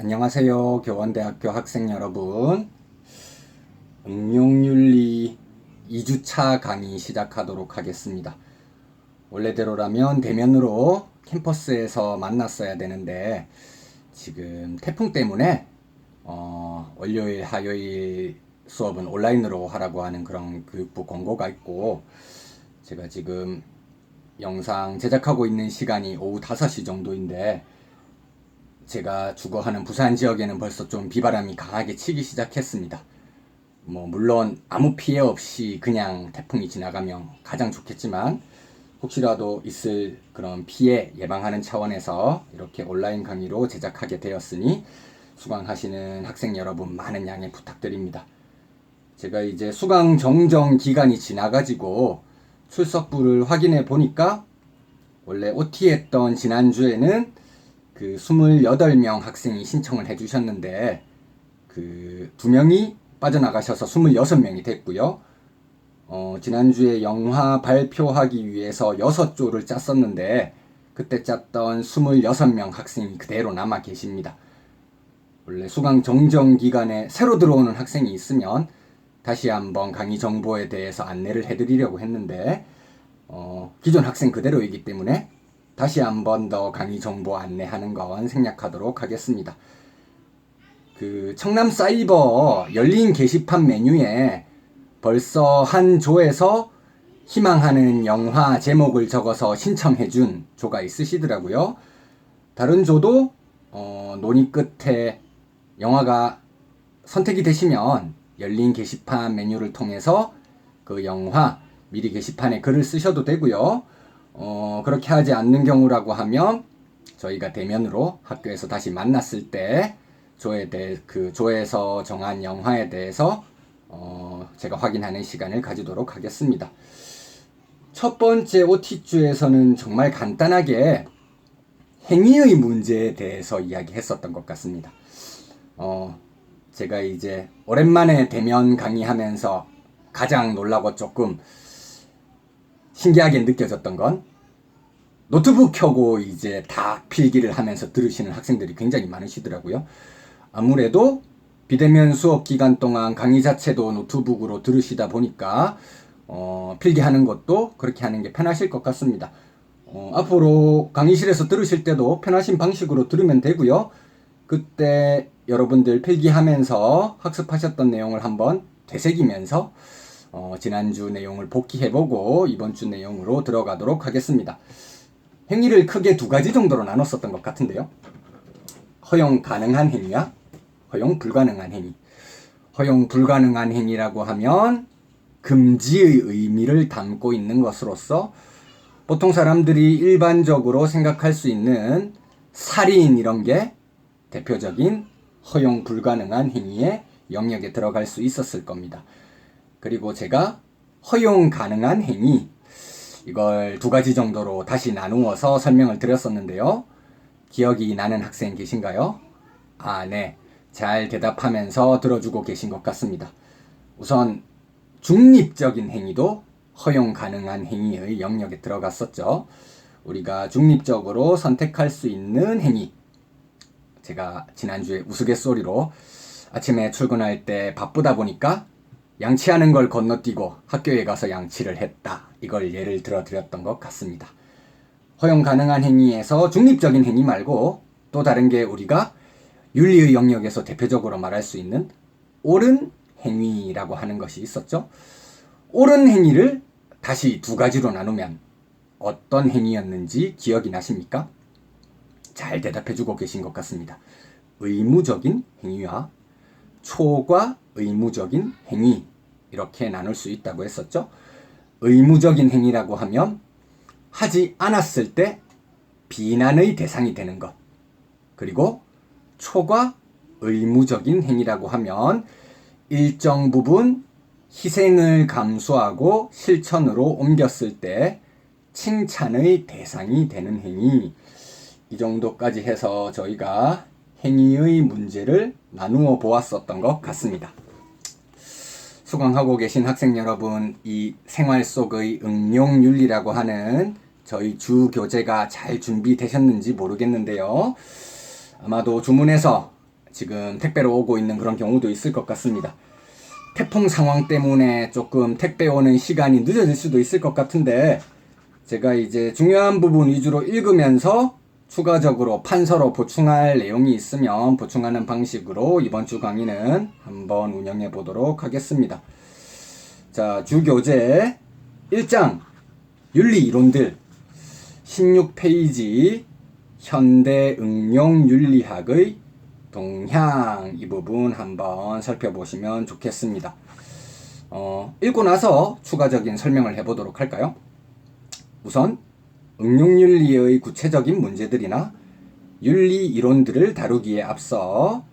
안녕하세요. 교원대학교 학생 여러분. 응용윤리 2주차 강의 시작하도록 하겠습니다. 원래대로라면 대면으로 캠퍼스에서 만났어야 되는데 지금 태풍 때문에 월요일, 화요일 수업은 온라인으로 하라고 하는 그런 교육부 권고가 있고, 제가 지금 영상 제작하고 있는 시간이 오후 5시 정도인데 제가 주거하는 부산 지역에는 벌써 좀 비바람이 강하게 치기 시작했습니다. 물론 아무 피해 없이 그냥 태풍이 지나가면 가장 좋겠지만 혹시라도 있을 그런 피해 예방하는 차원에서 이렇게 온라인 강의로 제작하게 되었으니 수강하시는 학생 여러분 많은 양해 부탁드립니다. 제가 이제 수강 정정 기간이 지나가지고 출석부를 확인해 보니까 원래 OT 했던 지난주에는 그 28명 학생이 신청을 해주셨는데 그 2명이 빠져나가셔서 26명이 됐고요. 지난주에 영화 발표하기 위해서 6조를 짰었는데 그때 짰던 26명 학생이 그대로 남아 계십니다. 원래 수강 정정 기간에 새로 들어오는 학생이 있으면 다시 한번 강의 정보에 대해서 안내를 해드리려고 했는데 기존 학생 그대로이기 때문에 다시 한 번 더 강의 정보 안내하는 건 생략하도록 하겠습니다. 그 청남 사이버 열린 게시판 메뉴에 벌써 한 조에서 희망하는 영화 제목을 적어서 신청해준 조가 있으시더라고요. 다른 조도 논의 끝에 영화가 선택이 되시면 열린 게시판 메뉴를 통해서 그 영화 미리 게시판에 글을 쓰셔도 되고요. 그렇게 하지 않는 경우라고 하면 저희가 대면으로 학교에서 다시 만났을 때 그 조에서 정한 영화에 대해서 제가 확인하는 시간을 가지도록 하겠습니다. 첫 번째 OT주에서는 정말 간단하게 행위의 문제에 대해서 이야기했었던 것 같습니다. 제가 이제 오랜만에 대면 강의하면서 가장 놀라고 조금 신기하게 느껴졌던 건 노트북 켜고 이제 다 필기를 하면서 들으시는 학생들이 굉장히 많으시더라고요. 아무래도 비대면 수업 기간 동안 강의 자체도 노트북으로 들으시다 보니까 필기하는 것도 그렇게 하는 게 편하실 것 같습니다. 앞으로 강의실에서 들으실 때도 편하신 방식으로 들으면 되고요. 그때 여러분들 필기하면서 학습하셨던 내용을 한번 되새기면서 지난주 내용을 복기해보고 이번 주 내용으로 들어가도록 하겠습니다. 행위를 크게 2가지 정도로 나눴었던 것 같은데요. 허용 가능한 행위와 허용 불가능한 행위. 허용 불가능한 행위라고 하면 금지의 의미를 담고 있는 것으로서 보통 사람들이 일반적으로 생각할 수 있는 살인 이런 게 대표적인 허용 불가능한 행위의 영역에 들어갈 수 있었을 겁니다. 그리고 제가 허용 가능한 행위 이걸 2가지 정도로 다시 나누어서 설명을 드렸었는데요. 기억이 나는 학생 계신가요? 네. 잘 대답하면서 들어주고 계신 것 같습니다. 우선 중립적인 행위도 허용 가능한 행위의 영역에 들어갔었죠. 우리가 중립적으로 선택할 수 있는 행위. 제가 지난주에 우스갯소리로 아침에 출근할 때 바쁘다 보니까 양치하는 걸 건너뛰고 학교에 가서 양치를 했다. 이걸 예를 들어 드렸던 것 같습니다. 허용 가능한 행위에서 중립적인 행위 말고 또 다른 게 우리가 윤리의 영역에서 대표적으로 말할 수 있는 옳은 행위라고 하는 것이 있었죠. 옳은 행위를 다시 2가지로 나누면 어떤 행위였는지 기억이 나십니까? 잘 대답해주고 계신 것 같습니다. 의무적인 행위와 초과 의무적인 행위 이렇게 나눌 수 있다고 했었죠. 의무적인 행위라고 하면 하지 않았을 때 비난의 대상이 되는 것. 그리고 초과 의무적인 행위라고 하면 일정 부분 희생을 감수하고 실천으로 옮겼을 때 칭찬의 대상이 되는 행위. 이 정도까지 해서 저희가 행위의 문제를 나누어 보았었던 것 같습니다. 수강하고 계신 학생 여러분, 이 생활 속의 응용윤리라고 하는 저희 주 교재가 잘 준비되셨는지 모르겠는데요. 아마도 주문해서 지금 택배로 오고 있는 그런 경우도 있을 것 같습니다. 태풍 상황 때문에 조금 택배 오는 시간이 늦어질 수도 있을 것 같은데, 제가 이제 중요한 부분 위주로 읽으면서 추가적으로 판서로 보충할 내용이 있으면 보충하는 방식으로 이번 주 강의는 한번 운영해 보도록 하겠습니다. 자, 주교재 1장 윤리 이론들 16페이지 현대 응용 윤리학의 동향, 이 부분 한번 살펴보시면 좋겠습니다. 읽고 나서 추가적인 설명을 해보도록 할까요? 우선 응용윤리의 구체적인 문제들이나 윤리 이론들을 다루기에 앞서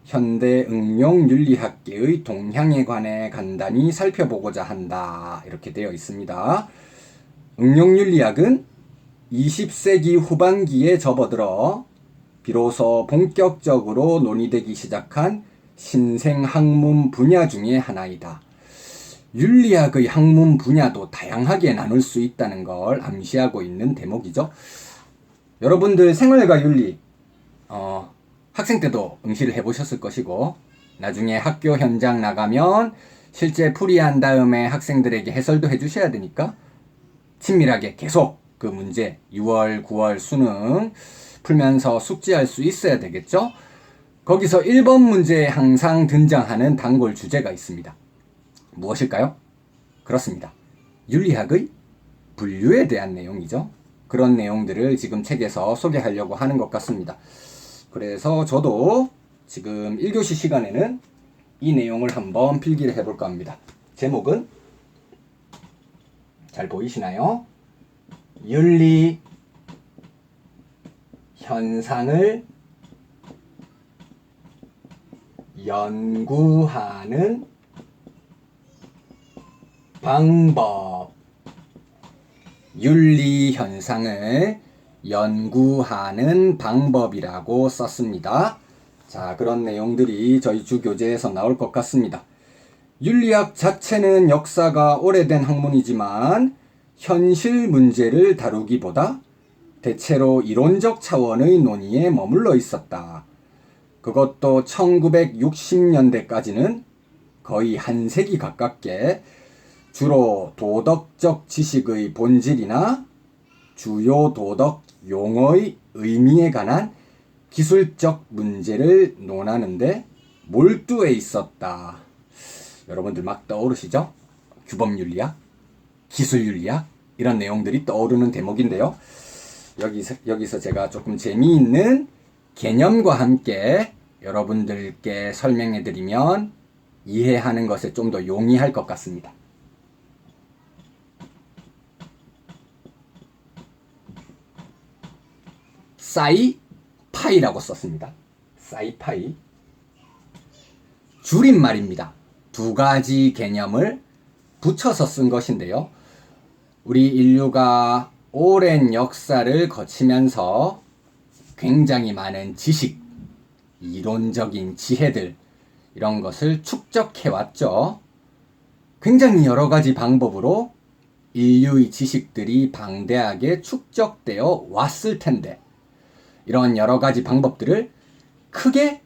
현대 응용윤리학계의 동향에 관해 간단히 살펴보고자 한다, 이렇게 되어 있습니다. 응용윤리학은 20세기 후반기에 접어들어 비로소 본격적으로 논의되기 시작한 신생학문 분야 중의 하나이다. 윤리학의 학문 분야도 다양하게 나눌 수 있다는 걸 암시하고 있는 대목이죠. 여러분들 생활과 윤리, 학생 때도 응시를 해보셨을 것이고, 나중에 학교 현장 나가면 실제 풀이한 다음에 학생들에게 해설도 해주셔야 되니까 친밀하게 계속 그 문제 6월, 9월 수능 풀면서 숙지할 수 있어야 되겠죠? 거기서 1번 문제에 항상 등장하는 단골 주제가 있습니다. 무엇일까요? 그렇습니다. 윤리학의 분류에 대한 내용이죠. 그런 내용들을 지금 책에서 소개하려고 하는 것 같습니다. 그래서 저도 지금 1교시 시간에는 이 내용을 한번 필기를 해볼까 합니다. 제목은 잘 보이시나요? 윤리 현상을 연구하는 방법. 윤리 현상을 연구하는 방법이라고 썼습니다. 자, 그런 내용들이 저희 주교재에서 나올 것 같습니다. 윤리학 자체는 역사가 오래된 학문이지만 현실 문제를 다루기보다 대체로 이론적 차원의 논의에 머물러 있었다. 그것도 1960년대까지는 거의 한 세기 가깝게 주로 도덕적 지식의 본질이나 주요 도덕 용어의 의미에 관한 기술적 문제를 논하는데 몰두해 있었다. 여러분들 막 떠오르시죠? 규범윤리학, 기술윤리학, 이런 내용들이 떠오르는 대목인데요. 여기서 제가 조금 재미있는 개념과 함께 여러분들께 설명해 드리면 이해하는 것에 좀 더 용이할 것 같습니다. 사이파이라고 썼습니다. 사이파이. 줄임말입니다. 두 가지 개념을 붙여서 쓴 것인데요. 우리 인류가 오랜 역사를 거치면서 굉장히 많은 지식, 이론적인 지혜들, 이런 것을 축적해왔죠. 굉장히 여러 가지 방법으로 인류의 지식들이 방대하게 축적되어 왔을 텐데, 이런 여러 가지 방법들을 크게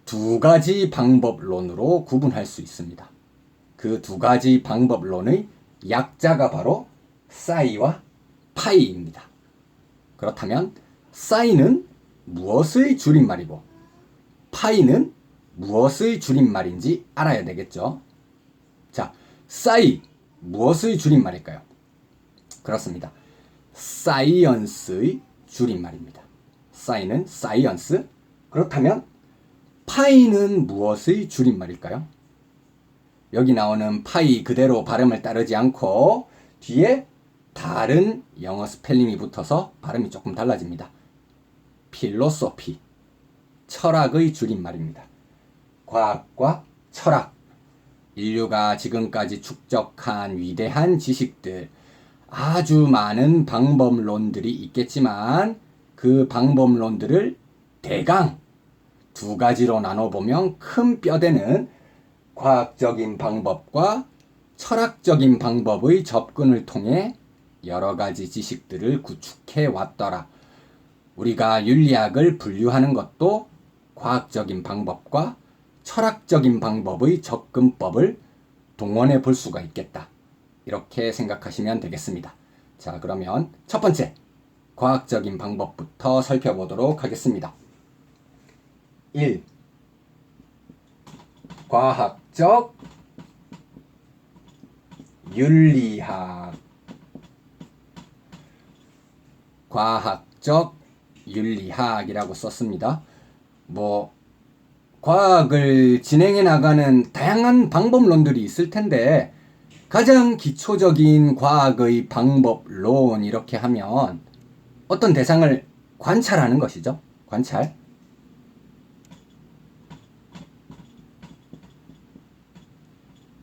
두 가지 방법론으로 구분할 수 있습니다. 그 두 가지 방법론의 약자가 바로 사이와 파이입니다. 그렇다면 사이는 무엇의 줄임말이고 파이는 무엇의 줄임말인지 알아야 되겠죠. 자, 사이, 무엇의 줄임말일까요? 그렇습니다. 사이언스의 줄임말입니다. 사이는 사이언스. 그렇다면 파이는 무엇의 줄임말일까요? 여기 나오는 파이 그대로 발음을 따르지 않고 뒤에 다른 영어 스펠링이 붙어서 발음이 조금 달라집니다. 필로소피, 철학의 줄임말입니다. 과학과 철학, 인류가 지금까지 축적한 위대한 지식들, 아주 많은 방법론들이 있겠지만 그 방법론들을 대강 두 가지로 나눠보면 큰 뼈대는 과학적인 방법과 철학적인 방법의 접근을 통해 여러 가지 지식들을 구축해 왔더라. 우리가 윤리학을 분류하는 것도 과학적인 방법과 철학적인 방법의 접근법을 동원해 볼 수가 있겠다. 이렇게 생각하시면 되겠습니다. 자, 그러면 첫 번째, 과학적인 방법부터 살펴보도록 하겠습니다. 1. 과학적 윤리학. 과학적 윤리학이라고 썼습니다. 과학을 진행해 나가는 다양한 방법론들이 있을 텐데, 가장 기초적인 과학의 방법론 이렇게 하면 어떤 대상을 관찰하는 것이죠. 관찰.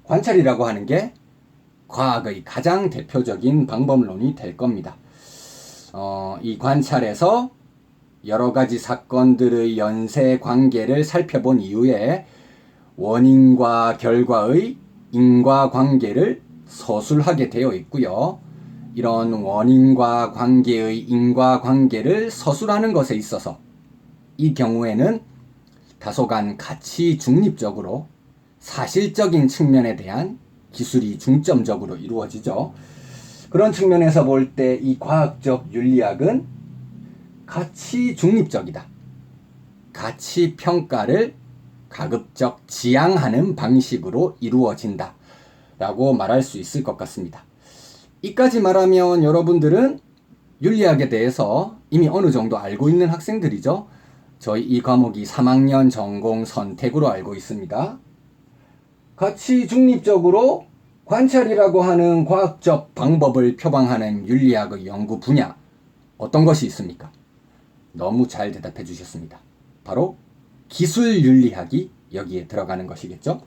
관찰이라고 하는 게 과학의 가장 대표적인 방법론이 될 겁니다. 이 관찰에서 여러 가지 사건들의 연쇄 관계를 살펴본 이후에 원인과 결과의 인과관계를 서술하게 되어 있고요. 이런 원인과 관계의 인과관계를 서술하는 것에 있어서 이 경우에는 다소간 가치 중립적으로 사실적인 측면에 대한 기술이 중점적으로 이루어지죠. 그런 측면에서 볼 때 이 과학적 윤리학은 가치 중립적이다. 가치 평가를 가급적 지향하는 방식으로 이루어진다 라고 말할 수 있을 것 같습니다. 이까지 말하면 여러분들은 윤리학에 대해서 이미 어느 정도 알고 있는 학생들이죠. 저희 이 과목이 3학년 전공 선택으로 알고 있습니다. 가치 중립적으로 관찰이라고 하는 과학적 방법을 표방하는 윤리학의 연구 분야, 어떤 것이 있습니까? 너무 잘 대답해 주셨습니다. 바로 기술 윤리학이 여기에 들어가는 것이겠죠?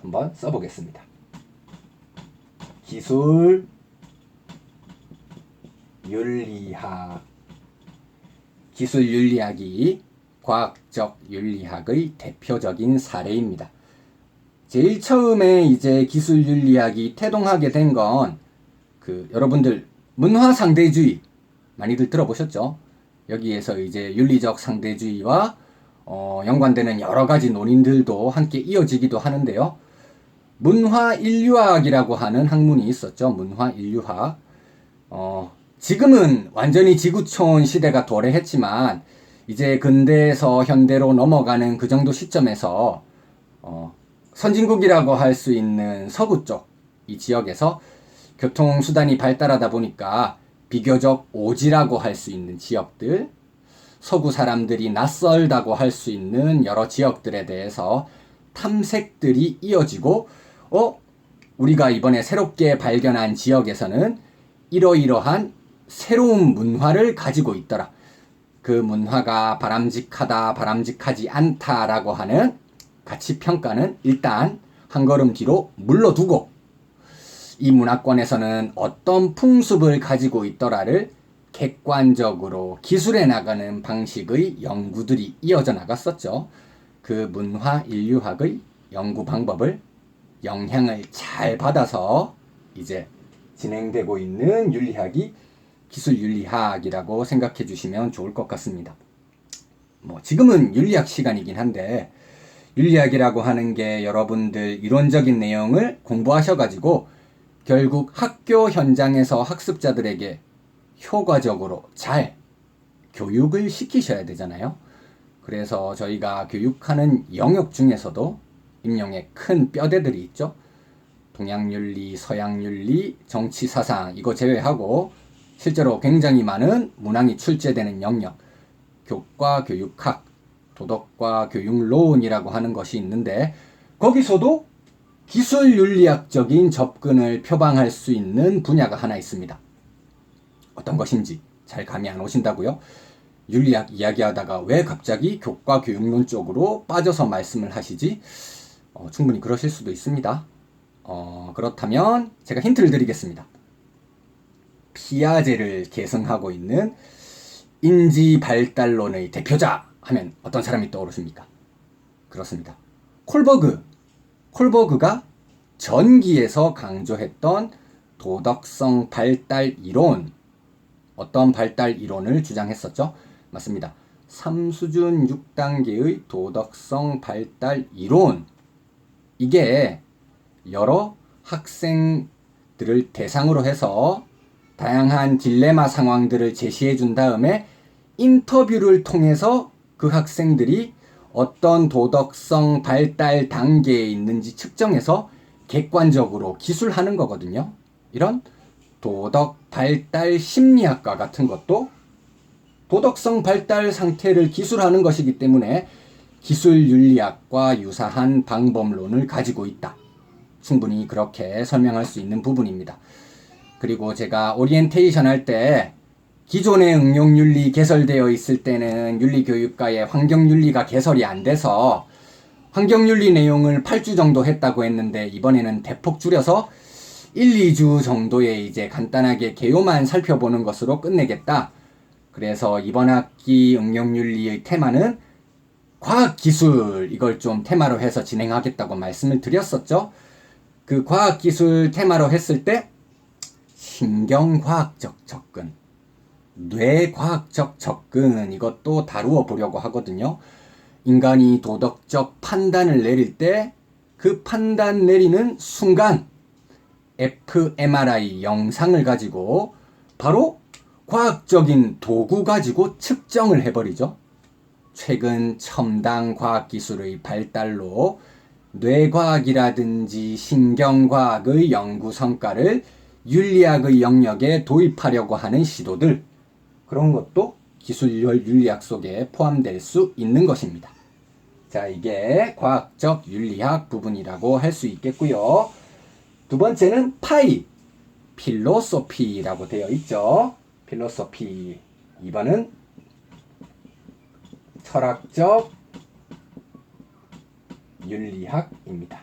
한번 써보겠습니다. 기술 윤리학. 기술 윤리학이 과학적 윤리학의 대표적인 사례입니다. 제일 처음에 이제 기술 윤리학이 태동하게 된 건 여러분들 문화 상대주의 많이들 들어보셨죠? 여기에서 이제 윤리적 상대주의와 연관되는 여러 가지 논의들도 함께 이어지기도 하는데요. 문화인류학이라고 하는 학문이 있었죠. 문화인류학. 지금은 완전히 지구촌 시대가 도래했지만 이제 근대에서 현대로 넘어가는 그 정도 시점에서 선진국이라고 할 수 있는 서부 쪽 이 지역에서 교통수단이 발달하다 보니까 비교적 오지라고 할 수 있는 지역들, 서구 사람들이 낯설다고 할 수 있는 여러 지역들에 대해서 탐색들이 이어지고 우리가 이번에 새롭게 발견한 지역에서는 이러이러한 새로운 문화를 가지고 있더라. 그 문화가 바람직하다, 바람직하지 않다라고 하는 가치평가는 일단 한 걸음 뒤로 물러두고 이 문화권에서는 어떤 풍습을 가지고 있더라를 객관적으로 기술해 나가는 방식의 연구들이 이어져 나갔었죠. 그 문화인류학의 연구 방법을 영향을 잘 받아서 이제 진행되고 있는 윤리학이 기술윤리학이라고 생각해 주시면 좋을 것 같습니다. 지금은 윤리학 시간이긴 한데 윤리학이라고 하는 게 여러분들 이론적인 내용을 공부하셔가지고 결국 학교 현장에서 학습자들에게 효과적으로 잘 교육을 시키셔야 되잖아요. 그래서 저희가 교육하는 영역 중에서도 임용의 큰 뼈대들이 있죠. 동양윤리, 서양윤리, 정치사상 이거 제외하고 실제로 굉장히 많은 문항이 출제되는 영역, 교과 교육학, 도덕과 교육론이라고 하는 것이 있는데 거기서도 기술윤리학적인 접근을 표방할 수 있는 분야가 하나 있습니다. 어떤 것인지 잘 감이 안 오신다고요? 윤리학 이야기하다가 왜 갑자기 교과 교육론 쪽으로 빠져서 말씀을 하시지? 충분히 그러실 수도 있습니다. 그렇다면 제가 힌트를 드리겠습니다. 피아제를 계승하고 있는 인지발달론의 대표자 하면 어떤 사람이 떠오르십니까? 그렇습니다. 콜버그가 전기에서 강조했던 도덕성 발달 이론, 어떤 발달 이론을 주장했었죠? 맞습니다. 3수준 6단계의 도덕성 발달 이론, 이게 여러 학생들을 대상으로 해서 다양한 딜레마 상황들을 제시해 준 다음에 인터뷰를 통해서 그 학생들이 어떤 도덕성 발달 단계에 있는지 측정해서 객관적으로 기술하는 거거든요. 이런 도덕 발달 심리학과 같은 것도 도덕성 발달 상태를 기술하는 것이기 때문에 기술 윤리학과 유사한 방법론을 가지고 있다. 충분히 그렇게 설명할 수 있는 부분입니다. 그리고 제가 오리엔테이션 할 때 기존의 응용윤리 개설되어 있을 때는 윤리교육과의 환경윤리가 개설이 안 돼서 환경윤리 내용을 8주 정도 했다고 했는데 이번에는 대폭 줄여서 1, 2주 정도에 이제 간단하게 개요만 살펴보는 것으로 끝내겠다. 그래서 이번 학기 응용윤리의 테마는 과학기술, 이걸 좀 테마로 해서 진행하겠다고 말씀을 드렸었죠. 그 과학기술 테마로 했을 때 신경과학적 접근, 뇌과학적 접근, 이것도 다루어 보려고 하거든요. 인간이 도덕적 판단을 내릴 때 그 판단 내리는 순간 fMRI 영상을 가지고 바로 과학적인 도구 가지고 측정을 해버리죠. 최근 첨단 과학기술의 발달로 뇌과학이라든지 신경과학의 연구 성과를 윤리학의 영역에 도입하려고 하는 시도들, 그런 것도 기술열 윤리학 속에 포함될 수 있는 것입니다. 자, 이게 과학적 윤리학 부분이라고 할 수 있겠고요. 두 번째는 파이, 필로소피라고 되어 있죠. 필로소피. 2번은 철학적 윤리학입니다.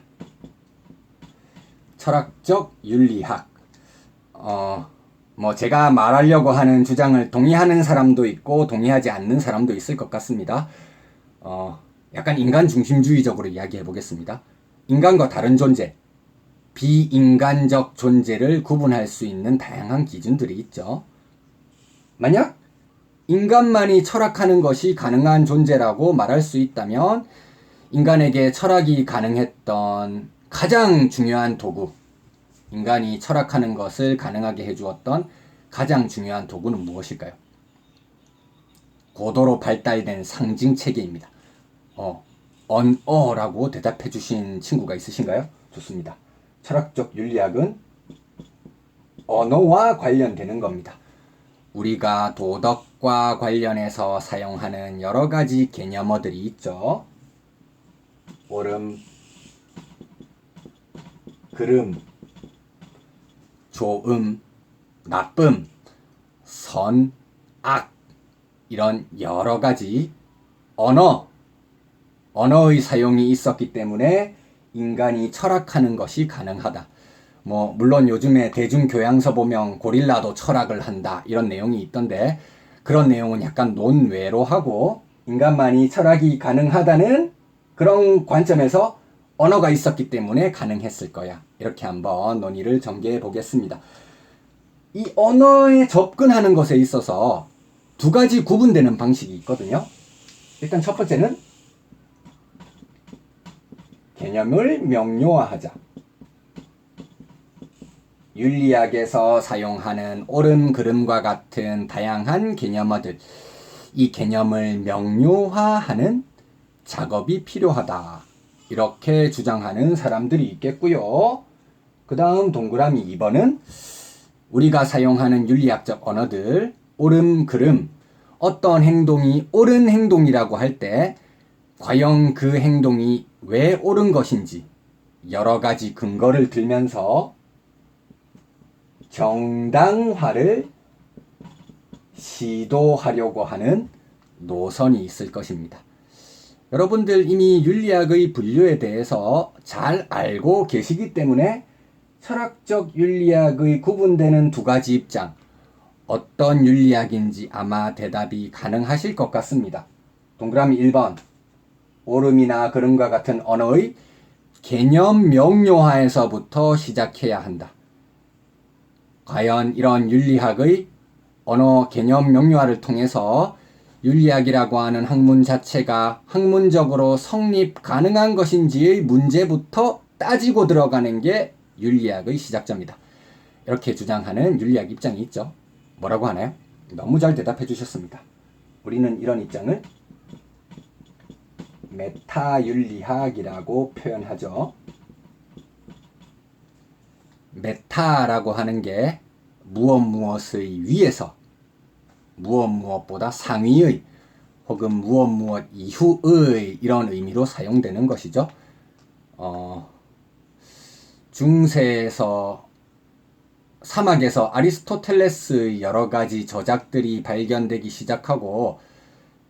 철학적 윤리학. 제가 말하려고 하는 주장을 동의하는 사람도 있고 동의하지 않는 사람도 있을 것 같습니다. 약간 인간 중심주의적으로 이야기해 보겠습니다. 인간과 다른 존재, 비인간적 존재를 구분할 수 있는 다양한 기준들이 있죠. 만약 인간만이 철학하는 것이 가능한 존재라고 말할 수 있다면 인간에게 철학이 가능했던 가장 중요한 도구, 인간이 철학하는 것을 가능하게 해주었던 가장 중요한 도구는 무엇일까요? 고도로 발달된 상징체계입니다. 언어라고 대답해 주신 친구가 있으신가요? 좋습니다. 철학적 윤리학은 언어와 관련되는 겁니다. 우리가 도덕과 관련해서 사용하는 여러 가지 개념어들이 있죠. 옳음, 그름, 좋음, 나쁨, 선, 악, 이런 여러 가지 언어의 사용이 있었기 때문에 인간이 철학하는 것이 가능하다. 물론 요즘에 대중교양서 보면 고릴라도 철학을 한다, 이런 내용이 있던데 그런 내용은 약간 논외로 하고 인간만이 철학이 가능하다는 그런 관점에서 언어가 있었기 때문에 가능했을 거야. 이렇게 한번 논의를 전개해 보겠습니다. 이 언어에 접근하는 것에 있어서 두 가지 구분되는 방식이 있거든요. 일단 첫 번째는 개념을 명료화하자. 윤리학에서 사용하는 옳음, 그름과 같은 다양한 개념어들, 이 개념을 명료화하는 작업이 필요하다. 이렇게 주장하는 사람들이 있겠고요. 그 다음 동그라미 2번은 우리가 사용하는 윤리학적 언어들, 옳음, 그름, 어떤 행동이 옳은 행동이라고 할 때 과연 그 행동이 왜 옳은 것인지 여러 가지 근거를 들면서 정당화를 시도하려고 하는 노선이 있을 것입니다. 여러분들 이미 윤리학의 분류에 대해서 잘 알고 계시기 때문에 철학적 윤리학의 구분되는 두 가지 입장, 어떤 윤리학인지 아마 대답이 가능하실 것 같습니다. 동그라미 1번, 옳음이나 그름과 같은 언어의 개념 명료화에서부터 시작해야 한다. 과연 이런 윤리학의 언어 개념 명료화를 통해서 윤리학이라고 하는 학문 자체가 학문적으로 성립 가능한 것인지의 문제부터 따지고 들어가는 게 윤리학의 시작점이다. 이렇게 주장하는 윤리학 입장이 있죠. 뭐라고 하나요? 너무 잘 대답해 주셨습니다. 우리는 이런 입장을 메타윤리학이라고 표현하죠. 메타라고 하는 게 무엇의 위에서 무엇보다 상위의 혹은 무엇 이후의 이런 의미로 사용되는 것이죠. 중세에서 사막에서 아리스토텔레스의 여러 가지 저작들이 발견되기 시작하고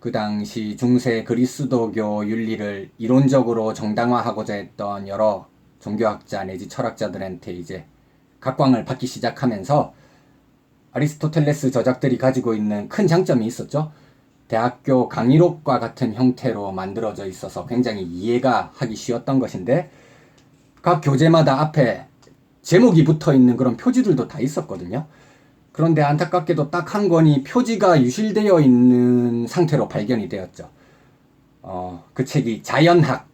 그 당시 중세 그리스도교 윤리를 이론적으로 정당화하고자 했던 여러 종교학자 내지 철학자들한테 이제 각광을 받기 시작하면서 아리스토텔레스 저작들이 가지고 있는 큰 장점이 있었죠. 대학교 강의록과 같은 형태로 만들어져 있어서 굉장히 이해가 하기 쉬웠던 것인데 각 교재마다 앞에 제목이 붙어 있는 그런 표지들도 다 있었거든요. 그런데 안타깝게도 딱 한 권이 표지가 유실되어 있는 상태로 발견이 되었죠. 그 책이 자연학,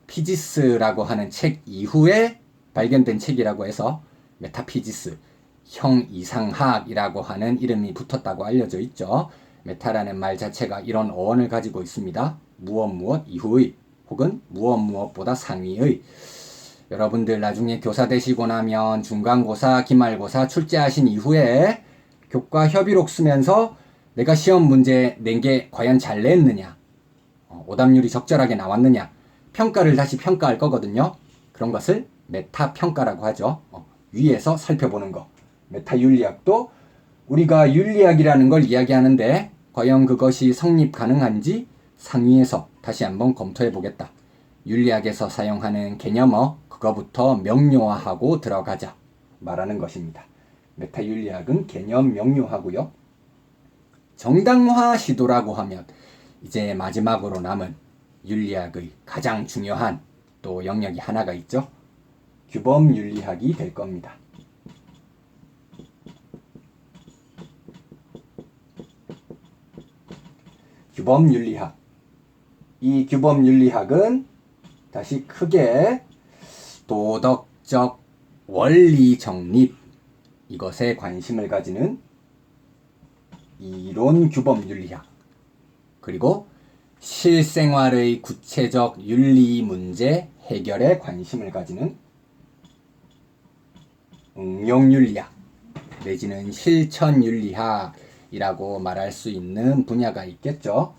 피지스라고 하는 책 이후에 발견된 책이라고 해서 메타피지스, 형이상학이라고 하는 이름이 붙었다고 알려져 있죠. 메타라는 말 자체가 이런 어원을 가지고 있습니다. 무엇 이후의 혹은 무엇보다 상위의. 여러분들 나중에 교사 되시고 나면 중간고사, 기말고사 출제하신 이후에 교과 협의록 쓰면서 내가 시험 문제 낸 게 과연 잘 냈느냐, 오답률이 적절하게 나왔느냐 평가를 다시 평가할 거거든요. 그런 것을 메타 평가라고 하죠. 위에서 살펴보는 거. 메타 윤리학도 우리가 윤리학이라는 걸 이야기하는데 과연 그것이 성립 가능한지 상위에서 다시 한번 검토해 보겠다. 윤리학에서 사용하는 개념어 그거부터 명료화하고 들어가자 말하는 것입니다. 메타 윤리학은 개념 명료하고요. 정당화 시도라고 하면 이제 마지막으로 남은 윤리학의 가장 중요한 또 영역이 하나가 있죠. 규범 윤리학이 될 겁니다. 규범 윤리학. 이 규범 윤리학은 다시 크게 도덕적 원리 정립 이것에 관심을 가지는 이론 규범 윤리학, 그리고 실생활의 구체적 윤리 문제 해결에 관심을 가지는 응용 윤리학 내지는 실천 윤리학이라고 말할 수 있는 분야가 있겠죠.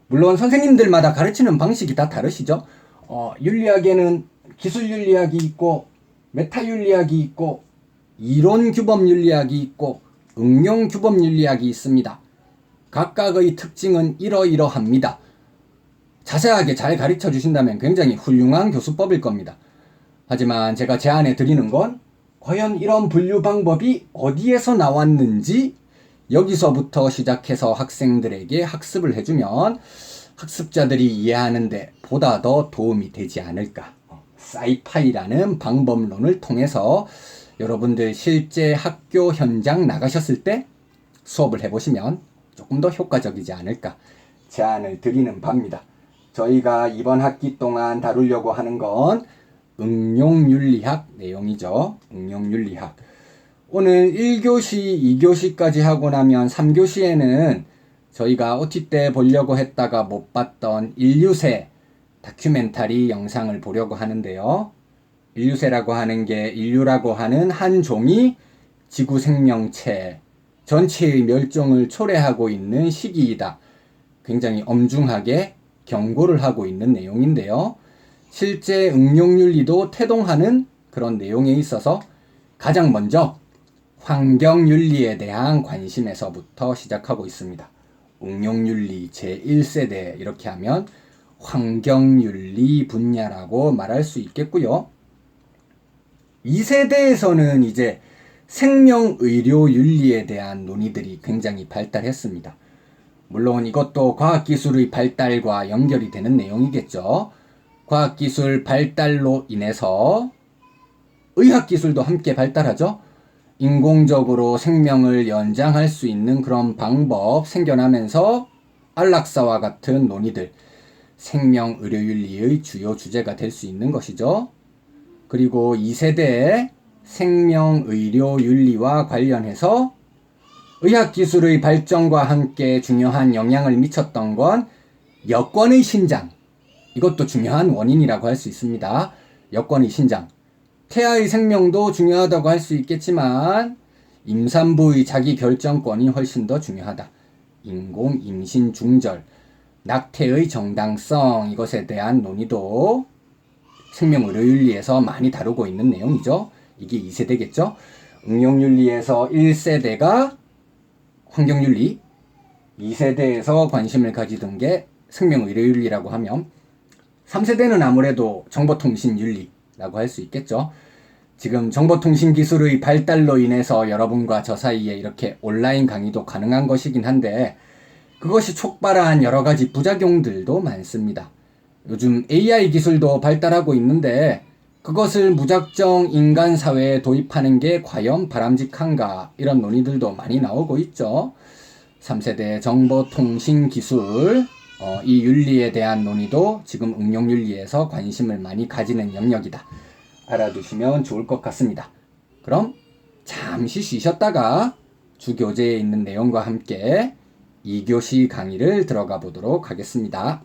물론 선생님들마다 가르치는 방식이 다 다르시죠. 윤리학에는 기술 윤리학이 있고 메타 윤리학이 있고 이론 규범 윤리학이 있고 응용 규범 윤리학이 있습니다. 각각의 특징은 이러이러합니다. 자세하게 잘 가르쳐 주신다면 굉장히 훌륭한 교수법일 겁니다. 하지만 제가 제안해 드리는 건 과연 이런 분류 방법이 어디에서 나왔는지 여기서부터 시작해서 학생들에게 학습을 해주면 학습자들이 이해하는데 보다 더 도움이 되지 않을까. 사이파이라는 방법론을 통해서 여러분들 실제 학교 현장 나가셨을 때 수업을 해보시면 조금 더 효과적이지 않을까 제안을 드리는 바입니다. 저희가 이번 학기 동안 다루려고 하는 건 응용윤리학 내용이죠. 응용윤리학. 오늘 1교시, 2교시까지 하고 나면 3교시에는 저희가 OT 때 보려고 했다가 못 봤던 인류세 다큐멘터리 영상을 보려고 하는데요. 인류세라고 하는 게 인류라고 하는 한 종이 지구 생명체 전체의 멸종을 초래하고 있는 시기이다. 굉장히 엄중하게 경고를 하고 있는 내용인데요. 실제 응용윤리도 태동하는 그런 내용에 있어서 가장 먼저 환경윤리에 대한 관심에서부터 시작하고 있습니다. 응용윤리 제1세대 이렇게 하면 환경윤리 분야라고 말할 수 있겠고요. 2세대에서는 이제 생명의료윤리에 대한 논의들이 굉장히 발달했습니다. 물론 이것도 과학기술의 발달과 연결이 되는 내용이겠죠. 과학기술 발달로 인해서 의학기술도 함께 발달하죠. 인공적으로 생명을 연장할 수 있는 그런 방법 생겨나면서 안락사와 같은 논의들, 생명의료윤리의 주요 주제가 될 수 있는 것이죠. 그리고 2세대의 생명의료윤리와 관련해서 의학기술의 발전과 함께 중요한 영향을 미쳤던 건 여권의 신장, 이것도 중요한 원인이라고 할 수 있습니다. 여권의 신장, 태아의 생명도 중요하다고 할 수 있겠지만 임산부의 자기결정권이 훨씬 더 중요하다. 인공 임신 중절, 낙태의 정당성, 이것에 대한 논의도 생명의료윤리에서 많이 다루고 있는 내용이죠. 이게 2세대겠죠. 응용윤리에서 1세대가 환경윤리, 2세대에서 관심을 가지던 게 생명의료윤리라고 하면 3세대는 아무래도 정보통신윤리라고 할 수 있겠죠. 지금 정보통신기술의 발달로 인해서 여러분과 저 사이에 이렇게 온라인 강의도 가능한 것이긴 한데 그것이 촉발한 여러 가지 부작용들도 많습니다. 요즘 AI 기술도 발달하고 있는데 그것을 무작정 인간 사회에 도입하는 게 과연 바람직한가, 이런 논의들도 많이 나오고 있죠. 3세대 정보통신기술, 이 윤리에 대한 논의도 지금 응용윤리에서 관심을 많이 가지는 영역이다. 알아두시면 좋을 것 같습니다. 그럼 잠시 쉬셨다가 주교재에 있는 내용과 함께 2교시 강의를 들어가 보도록 하겠습니다.